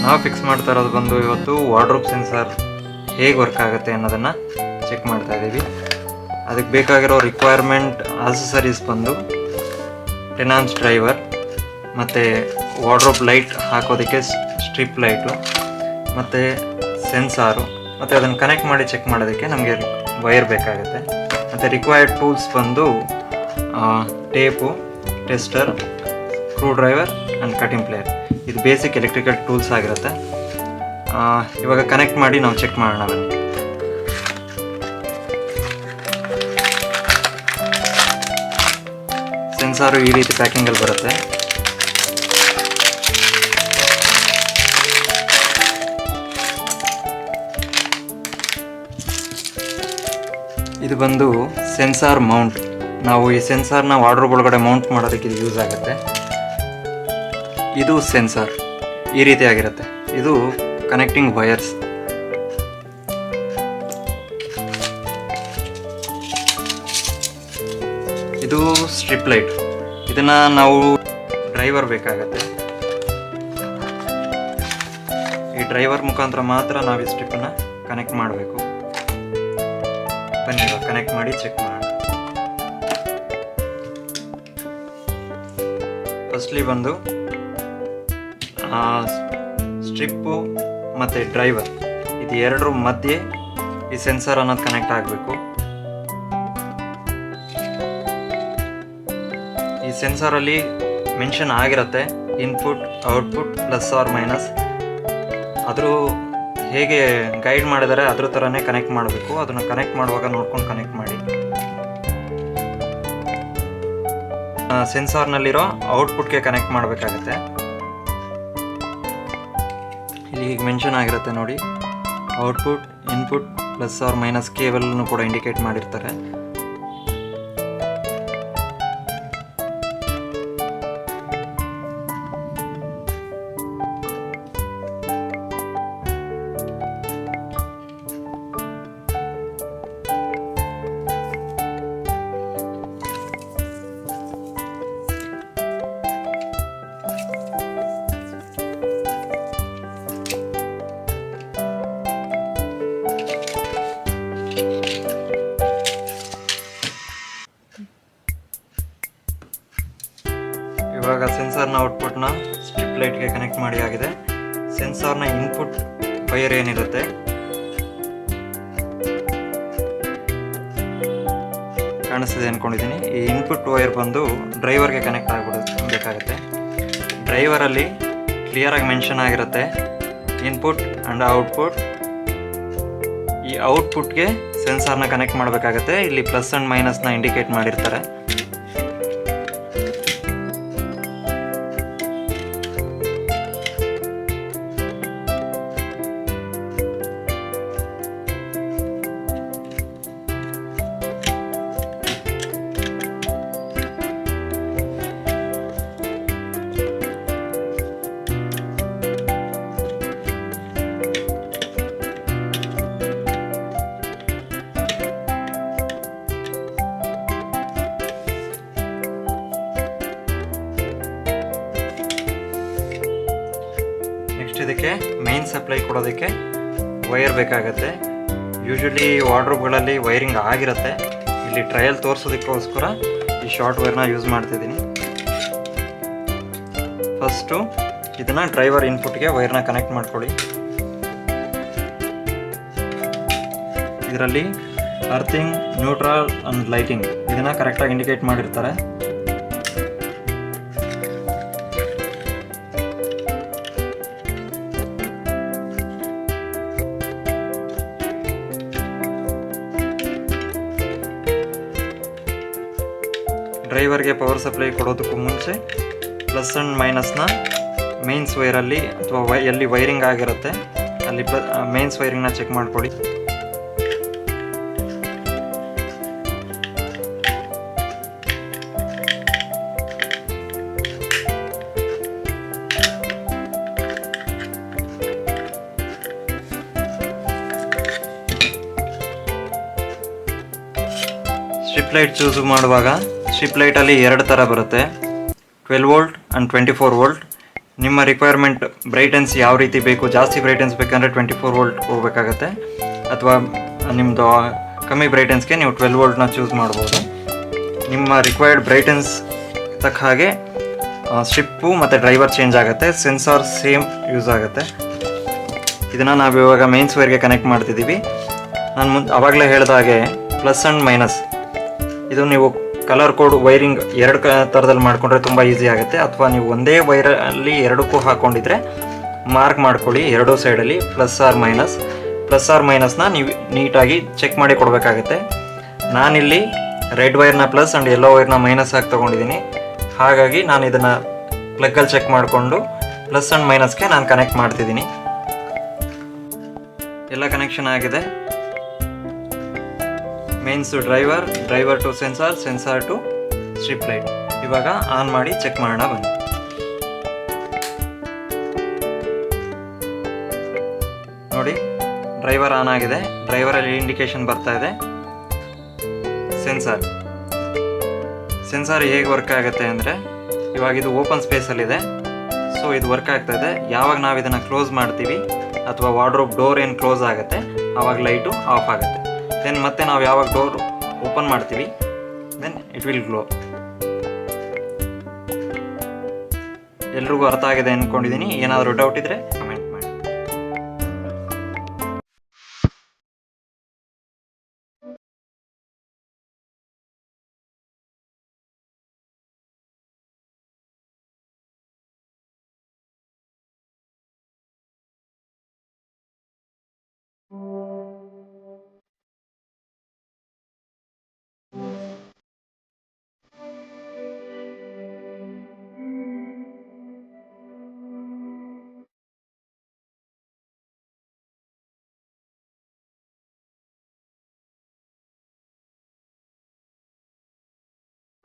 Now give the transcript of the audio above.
ನಾವು ಫಿಕ್ಸ್ ಮಾಡ್ತಾ ಇರೋದು ಬಂದು ಇವತ್ತು ವಾರ್ಡ್ರೋಬ್ ಸೆನ್ಸರ್ ಹೇಗೆ ವರ್ಕ್ ಆಗುತ್ತೆ ಅನ್ನೋದನ್ನು ಚೆಕ್ ಮಾಡ್ತಾ ಇದ್ದೀವಿ. ಅದಕ್ಕೆ ಬೇಕಾಗಿರೋ ರಿಕ್ವೈರ್ಮೆಂಟ್ ಆಕ್ಸೆಸರೀಸ್ ಬಂದು 10 amps ಡ್ರೈವರ್ ಮತ್ತು ವಾರ್ಡ್ರೋಬ್ ಲೈಟ್ ಹಾಕೋದಕ್ಕೆ ಸ್ಟ್ರಿಪ್ ಲೈಟು ಮತ್ತು ಸೆನ್ಸಾರು ಮತ್ತು ಅದನ್ನು ಕನೆಕ್ಟ್ ಮಾಡಿ ಚೆಕ್ ಮಾಡೋದಕ್ಕೆ ನಮಗೆ ವೈರ್ ಬೇಕಾಗುತ್ತೆ. ಮತ್ತು ರಿಕ್ವೈರ್ಡ್ ಟೂಲ್ಸ್ ಬಂದು tape, tester, screw driver and cutting player. ಇದು ಬೇಸಿಕ್ ಎಲೆಕ್ಟ್ರಿಕಲ್ ಟೂಲ್ಸ್ ಆಗಿರುತ್ತೆ. ಇವಾಗ ಕನೆಕ್ಟ್ ಮಾಡಿ ನಾವು ಚೆಕ್ ಮಾಡೋಣ ಬನ್ನಿ. ಸೆನ್ಸಾರು ಈ ರೀತಿ ಪ್ಯಾಕಿಂಗಲ್ಲಿ ಬರುತ್ತೆ. ಇದು ಬಂದು ಸೆನ್ಸಾರ್ ಮೌಂಟ್. ನಾವು ಈ ಸೆನ್ಸಾರ್ನ ವಾರ್ಡ್ರೋಬ್ ಒಳಗಡೆ ಮೌಂಟ್ ಮಾಡೋದಕ್ಕೆ ಇದು ಯೂಸ್ ಆಗುತ್ತೆ. ಇದು ಸೆನ್ಸಾರ್ ಈ ರೀತಿಯಾಗಿರುತ್ತೆ. ಇದು ಕನೆಕ್ಟಿಂಗ್ ವೈರ್ಸ್. ಇದು ಸ್ಟ್ರಿಪ್ ಲೈಟ್. ಇದನ್ನು ನಾವು ಡ್ರೈವರ್ ಬೇಕಾಗತ್ತೆ. ಈ ಡ್ರೈವರ್ ಮುಖಾಂತರ ಮಾತ್ರ ನಾವು ಈ ಸ್ಟ್ರಿಪ್ಪನ್ನು ಕನೆಕ್ಟ್ ಮಾಡಬೇಕು. ಬನ್ನಿ ಇವಾಗ ಕನೆಕ್ಟ್ ಮಾಡಿ ಚೆಕ್ ಮಾಡೋಣ. ಫಸ್ಟ್ಲಿ ಬಂದು ಸ್ಟ್ರಿಪ್ಪು ಮತ್ತು ಡ್ರೈವರ್ ಇದು ಎರಡರ ಮಧ್ಯೆ ಈ ಸೆನ್ಸರ್ ಅನ್ನೋದು ಕನೆಕ್ಟ್ ಆಗಬೇಕು. ಈ ಸೆನ್ಸರಲ್ಲಿ ಮೆನ್ಷನ್ ಆಗಿರುತ್ತೆ input, output, plus or minus. ಅದ್ರ ಹೇಗೆ ಗೈಡ್ ಮಾಡಿದರೆ ಅದ್ರ ಥರನೇ ಕನೆಕ್ಟ್ ಮಾಡಬೇಕು. ಅದನ್ನು ಕನೆಕ್ಟ್ ಮಾಡುವಾಗ ನೋಡ್ಕೊಂಡು ಕನೆಕ್ಟ್ ಮಾಡಿ. ಸೆನ್ಸಾರ್ನಲ್ಲಿರೋ ಔಟ್ಪುಟ್ಗೆ ಕನೆಕ್ಟ್ ಮಾಡಬೇಕಾಗತ್ತೆ. ಇಲ್ಲಿ ಹೀಗೆ ಮೆನ್ಷನ್ ಆಗಿರುತ್ತೆ ನೋಡಿ, output, input, plus or minus ಕೇಬಲ್ನು ಕೂಡ ಇಂಡಿಕೇಟ್ ಮಾಡಿರ್ತಾರೆ. ಇವಾಗ ಸೆನ್ಸಾರ್ನ ಔಟ್ಪುಟ್ನ ಸ್ಟ್ರಿಪ್ ಲೈಟ್ಗೆ ಕನೆಕ್ಟ್ ಮಾಡಿ ಆಗಿದೆ. ಸೆನ್ಸಾರ್ನ ಇನ್ಪುಟ್ ವೈರ್ ಏನಿರುತ್ತೆ ಕಾಣಿಸ್ತಿದೆ ಅಂದ್ಕೊಂಡಿದ್ದೀನಿ. ಈ ಇನ್ಪುಟ್ ವೈರ್ ಬಂದು ಡ್ರೈವರ್ಗೆ ಕನೆಕ್ಟ್ ಆಗಬೇಕಾಗುತ್ತೆ. ಡ್ರೈವರಲ್ಲಿ ಕ್ಲಿಯರಾಗಿ ಮೆನ್ಷನ್ ಆಗಿರುತ್ತೆ ಇನ್ಪುಟ್ ಆ್ಯಂಡ್ ಔಟ್ಪುಟ್. ಈ ಔಟ್ಪುಟ್ಗೆ ಸೆನ್ಸಾರ್ನ ಕನೆಕ್ಟ್ ಮಾಡಬೇಕಾಗತ್ತೆ. ಇಲ್ಲಿ ಪ್ಲಸ್ ಆ್ಯಂಡ್ ಮೈನಸ್ನ ಇಂಡಿಕೇಟ್ ಮಾಡಿರ್ತಾರೆ. ಇದಕ್ಕೆ ಮೇನ್ ಸಪ್ಲೈ ಕೊಡೋದಕ್ಕೆ ವೈರ್ ಬೇಕಾಗತ್ತೆ. ಯೂಶಲಿ ವಾರ್ಡ್ರೋಬ್ಗಳಲ್ಲಿ ವೈರಿಂಗ್ ಆಗಿರುತ್ತೆ. ಇಲ್ಲಿ ಟ್ರಯಲ್ ತೋರಿಸೋದಕ್ಕೋಸ್ಕರ ಈ ಶಾರ್ಟ್ ವೈರ್ನ ಯೂಸ್ ಮಾಡ್ತಿದ್ದೀನಿ. ಫಸ್ಟು ಇದನ್ನು ಡ್ರೈವರ್ ಇನ್ಪುಟ್ಗೆ ವೈರ್ನ ಕನೆಕ್ಟ್ ಮಾಡ್ಕೊಳ್ಳಿ. ಇದರಲ್ಲಿ ಅರ್ಥಿಂಗ್, ನ್ಯೂಟ್ರಲ್ ಆ್ಯಂಡ್ ಲೈಟಿಂಗ್ ಇದನ್ನು ಕರೆಕ್ಟಾಗಿ ಇಂಡಿಕೇಟ್ ಮಾಡಿರ್ತಾರೆ. ಡ್ರೈವರ್ಗೆ ಪವರ್ ಸಪ್ಲೈ ಕೊಡೋದಕ್ಕೂ ಮುಂಚೆ ಪ್ಲಸ್ ಆ್ಯಂಡ್ ಮೈನಸ್ನ ಮೇನ್ಸ್ ವೈರಲ್ಲಿ ಅಥವಾ ಎಲ್ಲಿ ವೈರಿಂಗ್ ಆಗಿರುತ್ತೆ ಅಲ್ಲಿ ಮೇನ್ಸ್ ವೈರಿಂಗ್ನ ಚೆಕ್ ಮಾಡ್ಕೊಳ್ಳಿ. ಸ್ಟ್ರಿಪ್ ಲೈಟ್ ಚೂಸ್ ಮಾಡುವಾಗ ಸ್ಟ್ರಿಪ್ ಲೈಟಲ್ಲಿ ಎರಡು ಥರ ಬರುತ್ತೆ, 12 ವೋಲ್ಟ್ ಆ್ಯಂಡ್ 24 ವೋಲ್ಟ್. ನಿಮ್ಮ ರಿಕ್ವೈರ್ಮೆಂಟ್ ಬ್ರೈಟನ್ಸ್ ಯಾವ ರೀತಿ ಬೇಕು, ಜಾಸ್ತಿ ಬ್ರೈಟನ್ಸ್ ಬೇಕಂದರೆ 24 ವೋಲ್ಟ್ ಹೋಗಬೇಕಾಗತ್ತೆ, ಅಥವಾ ನಿಮ್ಮದು ಕಮ್ಮಿ ಬ್ರೈಟನ್ಸ್ಗೆ ನೀವು 12 ವೋಲ್ಟ್ನ ಚೂಸ್ ಮಾಡ್ಬೋದು. ನಿಮ್ಮ ರಿಕ್ವೈರ್ಡ್ ಬ್ರೈಟನ್ಸ್ ತಕ್ಕ ಹಾಗೆ ಸ್ಟ್ರಿಪ್ಪು ಮತ್ತು ಡ್ರೈವರ್ ಚೇಂಜ್ ಆಗುತ್ತೆ, ಸೆನ್ಸಾರ್ ಸೇಮ್ ಯೂಸ್ ಆಗುತ್ತೆ. ಇದನ್ನು ನಾವು ಇವಾಗ ಮೇನ್ಸ್ ವೈರ್ಗೆ ಕನೆಕ್ಟ್ ಮಾಡ್ತಿದ್ದೀವಿ. ನಾನು ಆವಾಗಲೇ ಹೇಳಿದ ಹಾಗೆ ಪ್ಲಸ್ ಆ್ಯಂಡ್ ಮೈನಸ್ ಇದು ನೀವು ಕಲರ್ ಕೋಡ್ ವೈರಿಂಗ್ ಎರಡು ಥರದಲ್ಲಿ ಮಾಡಿಕೊಂಡ್ರೆ ತುಂಬ ಈಸಿ ಆಗುತ್ತೆ, ಅಥವಾ ನೀವು ಒಂದೇ ವೈರಲ್ಲಿ ಎರಡಕ್ಕೂ ಹಾಕ್ಕೊಂಡಿದ್ರೆ ಮಾರ್ಕ್ ಮಾಡ್ಕೊಳ್ಳಿ ಎರಡೂ ಸೈಡಲ್ಲಿ ಪ್ಲಸ್ ಆರ್ ಮೈನಸ್ನ ನೀವು ನೀಟಾಗಿ ಚೆಕ್ ಮಾಡಿ ಕೊಡಬೇಕಾಗತ್ತೆ. ನಾನಿಲ್ಲಿ ರೆಡ್ ವೈರ್ನ ಪ್ಲಸ್ ಆ್ಯಂಡ್ ಯೆಲ್ಲೋ ವೈರ್ನ ಮೈನಸ್ ಆಗಿ ತೊಗೊಂಡಿದ್ದೀನಿ. ಹಾಗಾಗಿ ನಾನು ಇದನ್ನು ಪ್ಲಗ್ಗಲ್ಲಿ ಚೆಕ್ ಮಾಡಿಕೊಂಡು ಪ್ಲಸ್ ಆ್ಯಂಡ್ ಮೈನಸ್ಗೆ ನಾನು ಕನೆಕ್ಟ್ ಮಾಡ್ತಿದ್ದೀನಿ. ಎಲ್ಲ ಕನೆಕ್ಷನ್ ಆಗಿದೆ. Mains to driver to sensor to strip light. ಇವಾಗ ಆನ್ ಮಾಡಿ ಚೆಕ್ ಮಾಡೋಣ ಬನ್ನಿ. ನೋಡಿ, ಡ್ರೈವರ್ ಆನ್ ಆಗಿದೆ. ಡ್ರೈವರಲ್ಲಿ ಇಂಡಿಕೇಶನ್ ಬರ್ತಾ ಇದೆ. ಸೆನ್ಸಾರ್ ಹೇಗೆ ವರ್ಕ್ ಆಗುತ್ತೆ ಅಂದರೆ, ಇವಾಗ ಇದು ಓಪನ್ ಸ್ಪೇಸಲ್ಲಿದೆ, ಸೊ ಇದು ವರ್ಕ್ ಆಗ್ತಾ ಇದೆ. ಯಾವಾಗ ನಾವು ಇದನ್ನು ಕ್ಲೋಸ್ ಮಾಡ್ತೀವಿ ಅಥವಾ ವಾರ್ಡ್ರೋಬ್ ಡೋರ್ ಏನು ಕ್ಲೋಸ್ ಆಗುತ್ತೆ ಆವಾಗ ಲೈಟು ಆಫ್ ಆಗುತ್ತೆ. ದೆನ್ ಮತ್ತೆ ನಾವು ಯಾವಾಗ ಡೋರ್ ಓಪನ್ ಮಾಡ್ತೀವಿ ದೆನ್ ಇಟ್ ವಿಲ್ ಗ್ಲೋ. ಎಲ್ರಿಗೂ ಅರ್ಥ ಆಗಿದೆ ಅಂದ್ಕೊಂಡಿದ್ದೀನಿ. ಏನಾದರೂ ಡೌಟ್ ಇದ್ದರೆ